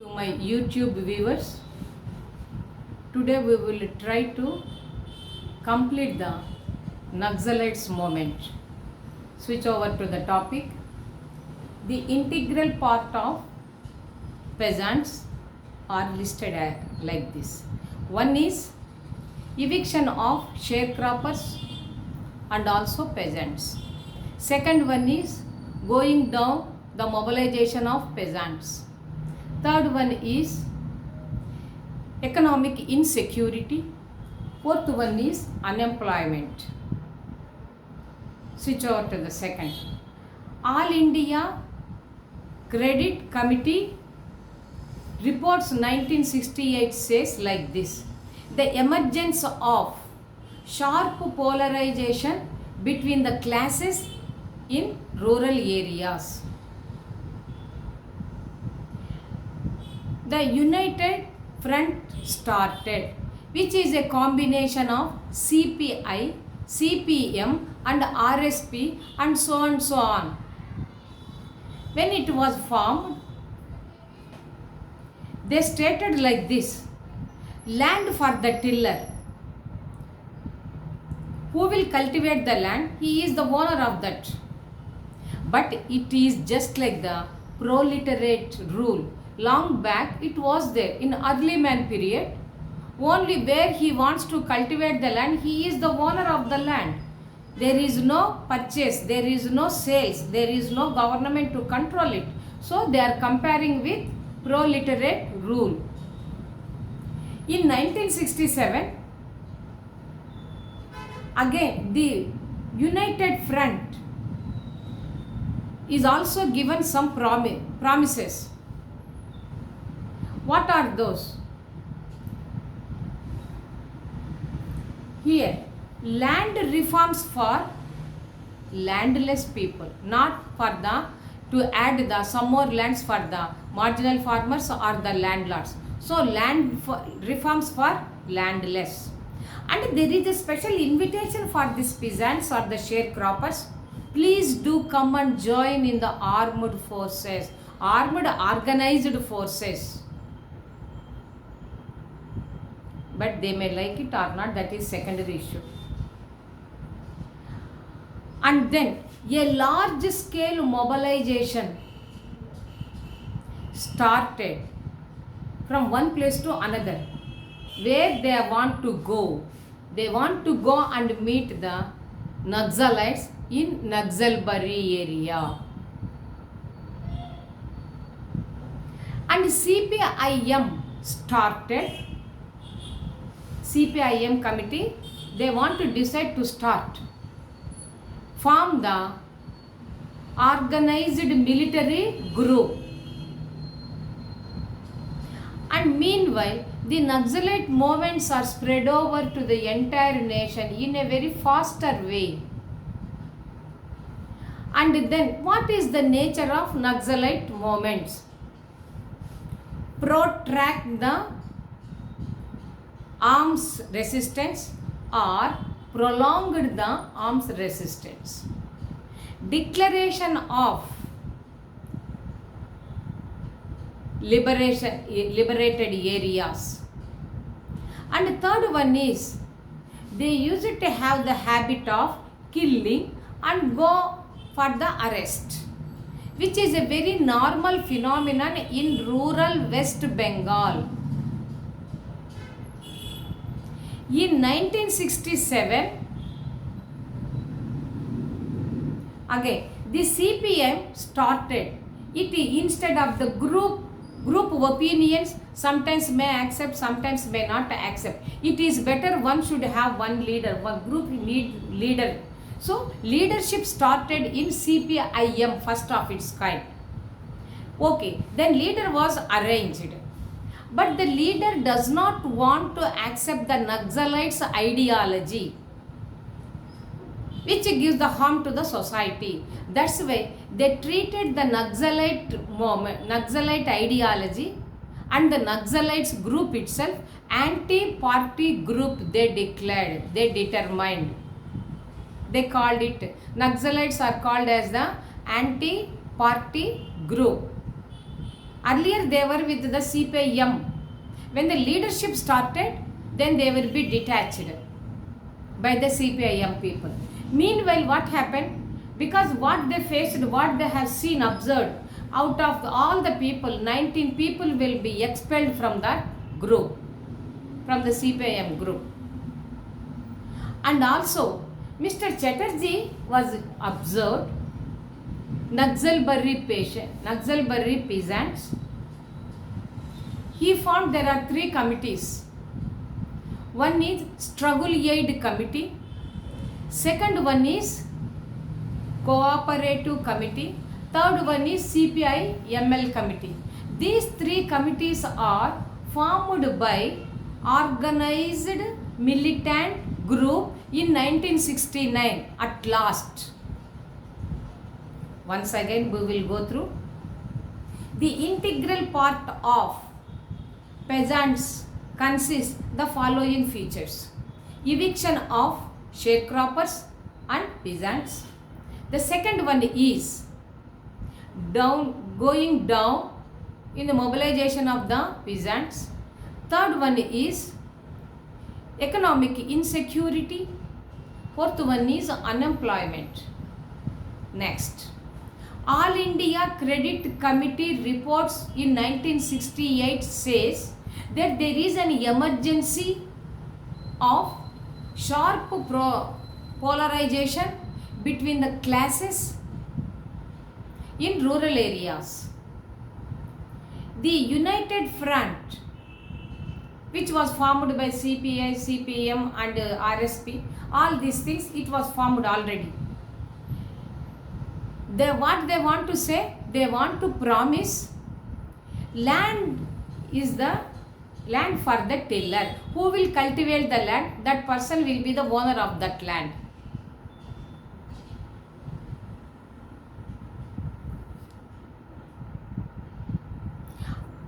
To my YouTube viewers, today we will try to complete the Naxalites movement. Switch over to the topic. The integral part of peasants are listed like this. One is eviction of sharecroppers and also peasants. Second one is going down the mobilization of peasants. Third one is economic insecurity. Fourth one is unemployment. Switch over to the second. All India Credit Committee reports 1968 says like this: the emergence of sharp polarization between the classes in rural areas. The United Front started, which is a combination of CPI, CPM and RSP and so on. When it was formed, they stated like this: land for the tiller. Who will cultivate the land? He is the owner of that. But it is just like the proletariat rule. Long back it was there in early man period. Only where he wants to cultivate the land, he is the owner of the land. There is no purchase, there is no sales, there is no government to control it. So they are comparing with proletariat rule. In 1967, again the United Front is also given some promises. What are those? Here, land reforms for landless people, not for to add some more lands for the marginal farmers or the landlords. So reforms for landless. And there is a special invitation for these peasants or the sharecroppers. Please do come and join in the armed forces, armed organized forces. But they may like it or not, that is secondary issue. And then a large scale mobilization started from one place to another. Where they want to go? They want to go and meet the Naxalites in Naxalbari area. And CPIM started. CPIM committee, they want to decide to start, form the organized military group. And meanwhile, the Naxalite movements are spread over to the entire nation in a very faster way. And then what is the nature of Naxalite movements? Protract the arms resistance or prolonged the arms resistance. Declaration of liberated areas. And third one is they used to have the habit of killing and go for the arrest, which is a very normal phenomenon in rural West Bengal. In 1967, again the CPM started. It instead of the group opinions, sometimes may accept, sometimes may not accept. It is better one should have one leader, one group need leader. So leadership started in CPIM, first of its kind. Okay, then leader was arranged. But the leader does not want to accept the Naxalites' ideology, which gives the harm to the society. That's why they treated the Naxalite ideology and the Naxalites group itself anti-party group. They declared, they determined. They called it, Naxalites are called as the anti-party group. Earlier they were with the CPIM. When the leadership started, then they will be detached by the CPIM people. Meanwhile, what happened? Because what they faced, what they have seen, observed, out of all the people, 19 people will be expelled from that group, from the CPIM group. And also, Mr. Chatterjee was observed Naxalbari peasants. He found there are 3 committees. One is Struggle Aid Committee. Second one is Cooperative Committee. Third one is CPI ML Committee. These 3 committees are formed by organized militant group in 1969 at last. Once again we will go through. The integral part of peasants consists the following features: eviction of sharecroppers and peasants. The second one is going down in the mobilization of the peasants. Third one is economic insecurity. Fourth one is unemployment. Next, All India Credit Committee reports in 1968 says that there is an emergency of sharp polarization between the classes in rural areas. The United Front, which was formed by CPI, CPM and RSP, all these things, it was formed already. What they want to say, they want to promise land is the land for the tiller. Who will cultivate the land? That person will be the owner of that land.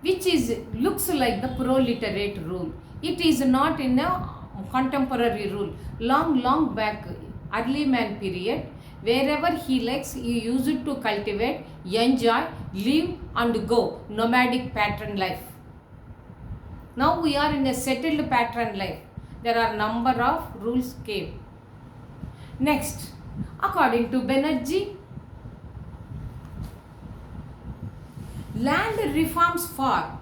Which looks like the proletariat rule. It is not in a contemporary rule. Long back, early man period, wherever he likes, he used it to cultivate, enjoy, live and go. Nomadic pattern life. Now we are in a settled pattern life. There are number of rules came. Next, according to Banerjee, land reforms for,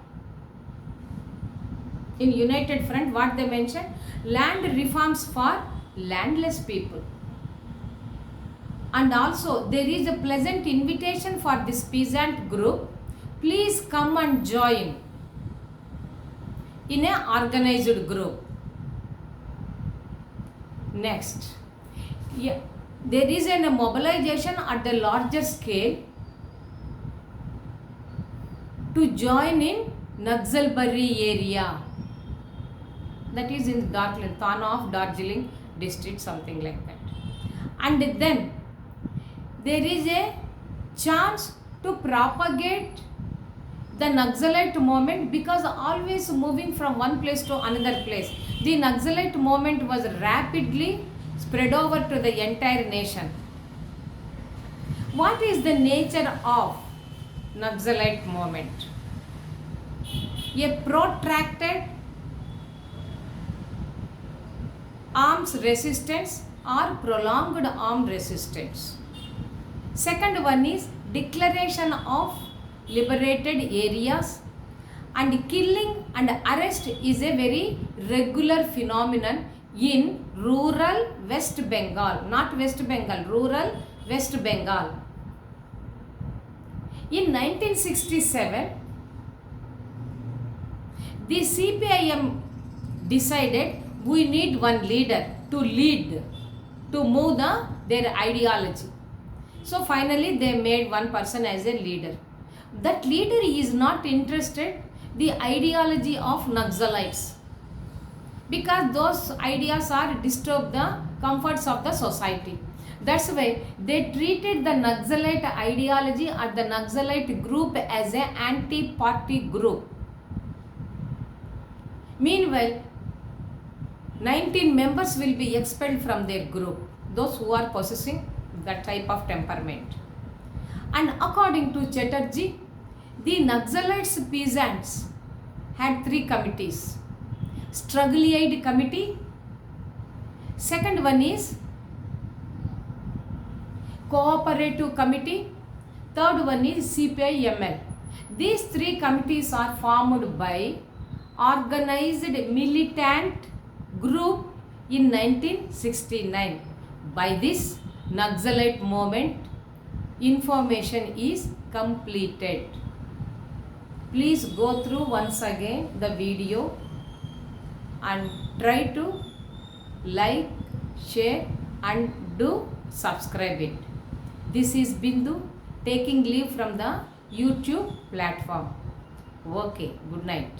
in United Front, what they mentioned, land reforms for landless people. And also there is a pleasant invitation for this peasant group. Please come and join in an organized group. Next, there is a mobilization at the larger scale to join in Naxalbari area. That is in Thana of Darjeeling district, something like that. And then there is a chance to propagate the Naxalite movement, because always moving from one place to another place. The Naxalite movement was rapidly spread over to the entire nation. What is the nature of Naxalite movement? A protracted arms resistance or prolonged armed resistance. Second one is declaration of liberated areas, and killing and arrest is a very regular phenomenon in rural West Bengal, not West Bengal, rural West Bengal. In 1967, the CPIM decided we need one leader to lead, to move their ideology. So finally they made one person as a leader. That leader is not interested the ideology of Naxalites, because those ideas are disturb the comforts of the society. That's why they treated the Naxalite ideology or the Naxalite group as an anti-party group. Meanwhile, 19 members will be expelled from their group, those who are possessing that type of temperament. And according to Chatterjee, The Naxalites peasants had three committees. Struggle Aid Committee. Second one is Cooperative Committee. Third one is CPI-ML. These three committees are formed by organized militant group in 1969. By this Naxalite movement, information is completed. Please go through once again the video and try to like, share and do subscribe it. This is Bindu taking leave from the YouTube platform. Okay, good night.